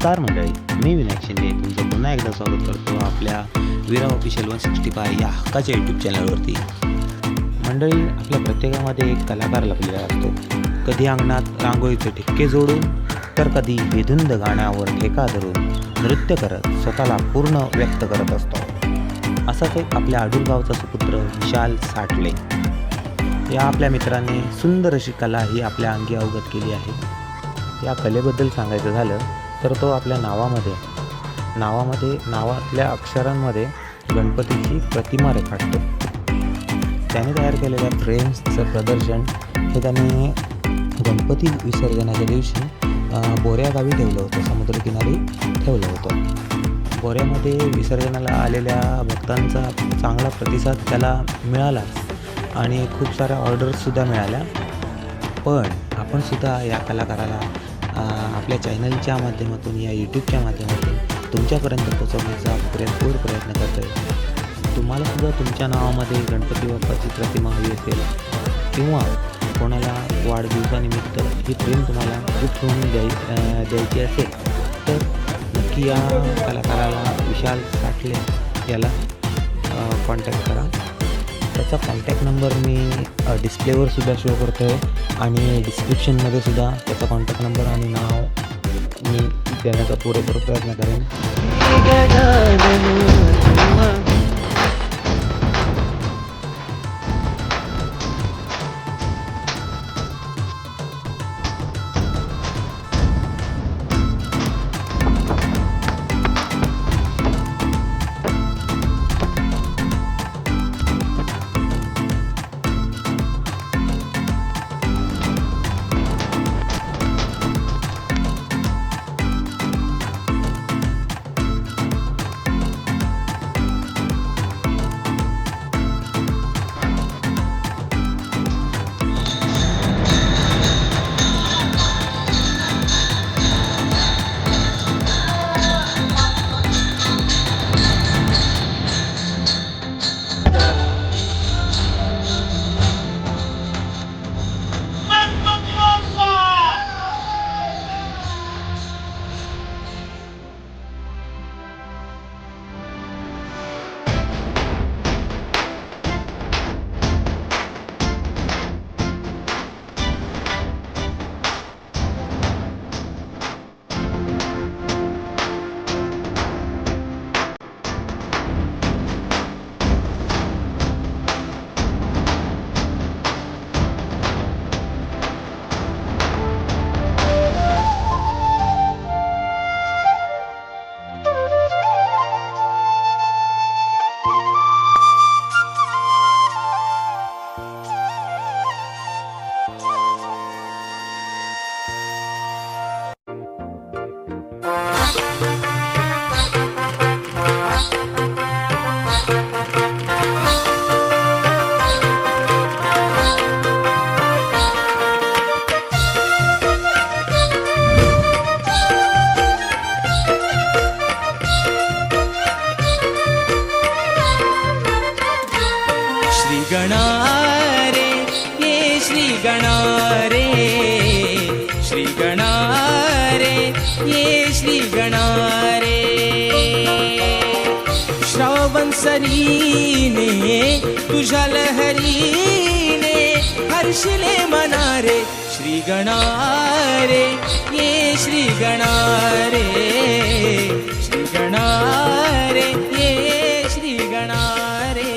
नमस्कार मंडळी, मी विनायक शिंदे तुमचं पुन्हा एकदा स्वागत करतो आपल्या विरा ऑफिशियल 165 या हक्काच्या यूट्यूब चॅनलवरती। मंडळी, आपल्या प्रत्येकामध्ये एक कलाकार लपलेला असतो। कधी अंगणात रांगोळीचे ठिपके जोडून तर कधी बेधुंद गाण्यावर ठेका धरून नृत्य करत स्वतःला पूर्ण व्यक्त करत असतो। असाच एक आपल्या आडूर गावचा सुपुत्र विशाल साठले या आपल्या मित्राने सुंदर अशी कला ही आपल्या अंगी अवगत केली आहे। या कलेबद्दल सांगायचं झालं तर तो आपल्या नावातल्या अक्षरांमध्ये गणपतीची प्रतिमा रेखाटतो। त्याने तयार केलेल्या फ्रेम्सचं प्रदर्शन हे त्याने गणपती विसर्जनाच्या दिवशी बोऱ्या गावी ठेवलं होतं, समुद्रकिनारी ठेवलं होतं। बोऱ्यामध्ये विसर्जनाला आलेल्या भक्तांचा चांगला प्रतिसाद त्याला मिळाला आणि खूप साऱ्या ऑर्डर्ससुद्धा मिळाल्या। पण आपण सुद्धा या कलाकाराला आपल्या चॅनलच्या माध्यमातून या यूट्यूबच्या माध्यमातून तुमच्यापर्यंत पोहोचवण्याचा पुरेपूर प्रयत्न करतो आहे। तुम्हाला सुद्धा तुमच्या नावामध्ये गणपती बाप्पाची प्रतिमा हवी असेल किंवा कोणाला वाढदिवसानिमित्त ही फ्रेम तुम्हाला गिफ्ट म्हणून द्यायची असेल तर नक्की या कलाकाराला विशाल साठले याला कॉन्टॅक्ट करा। त्याचा कॉन्टॅक्ट नंबर मी डिस्प्लेवर सुद्धा शो करतो आहे आणि डिस्क्रिप्शनमध्ये सुद्धा त्याचा कॉन्टॅक्ट नंबर आणि नाव मी देण्याचा पुरेपूर प्रयत्न करेन। गणारे ये श्री गणारे, श्री गणारे ये श्री गणारे। श्रावण सरीने तुझ्या लहरीने हर्षिले मनारे। श्री गणारे ये श्री गणारे, श्री गणारे ये श्री गणारे।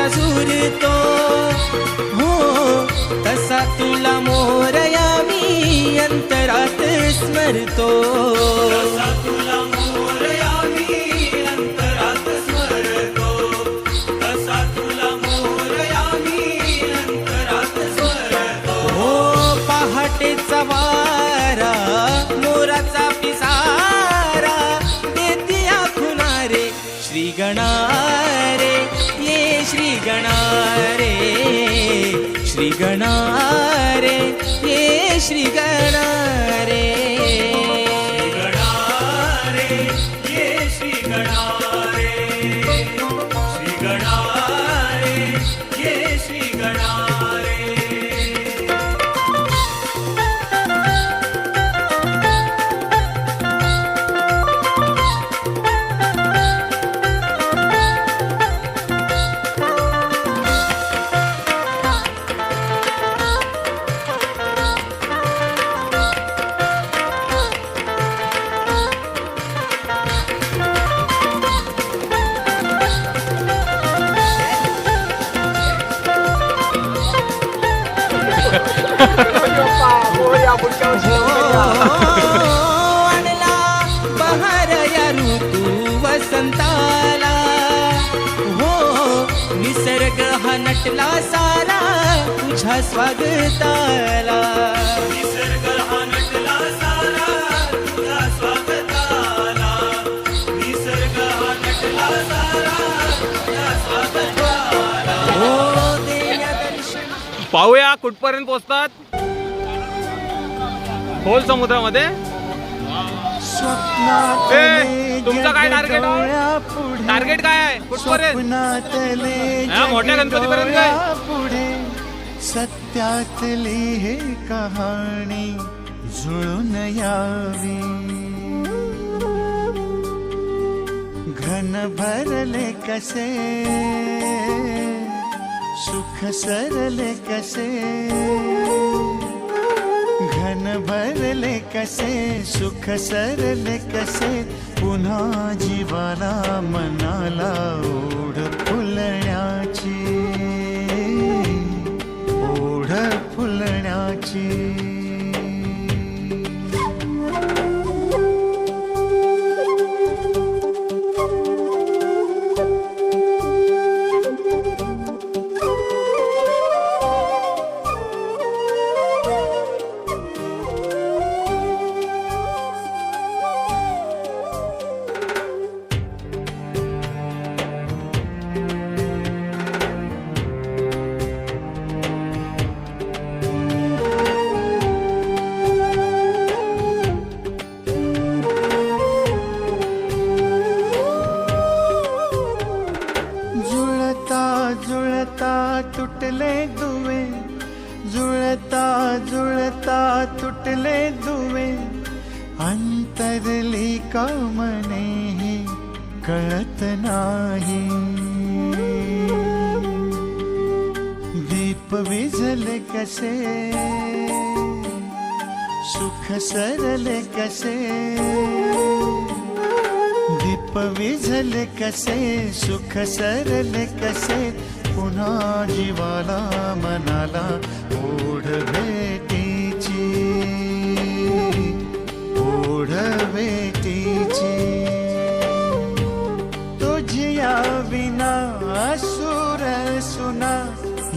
कसा झुरतो हो तसा तुला मोरया मी अंतरात स्मरतो. तसा तुला मोरया मी अंतरात स्मरतो. तसा तुला मोरया मी अंतरात स्मरतो. हो पहाटेचा वारा मोराचा पिसारा देती आखुनारे श्री गणारे ये श्री गणारे. श्री गणारे ये श्री गणारे. गणारे ये श्री गणारे. श्री गणारे ये श्री गणारे. आणला बहार या ऋतू वसंताला हो निसर्ग हा नटला सारा तुझ्या स्वागताला. निसर्ग हा नटला सारा तुझ्या स्वागताला. निसर्ग हा नटला सारा तुझ्या स्वागताला. हो देया दर्शन. पाहूया कुठपर्यंत पोहोचतात खोल समुद्रामध्ये. तुमचं काय टार्गेट आहे? टार्गेट काय आहे कुठपर्यंत? मोठ्या गणपतीपर्यंत काय? पुढे सत्यातली हे कहाणी जुळून यावी. घन भरले कसे सुख सरले कसे. घन भरले कसे सुख सरले कसे. पुन्हा जीवाला मनाला ओढ फुलण्याची. ओढ फुलण्याची. तुटले दुवे जुळता जुळता तुटले दुवे. अंतरली कामने ही कळत नाही. दीप विझले कसे सुख सरले कसे. दीप विझले कसे सुख सरले कसे. पुन्हा जीवाला मनाला ओढ भेटीची. ओढ भेटीची. तुझ्या विना सुर सुना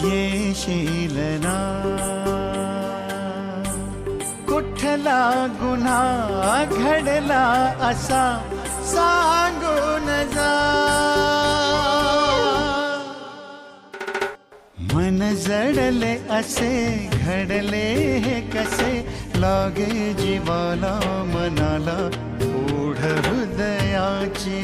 येशील ना. कुठला गुन्हा घडला असा सांगून जा. मन जडले असे घडले हे कसे. लागे जीवाला मनाला ओढ हृदयाची.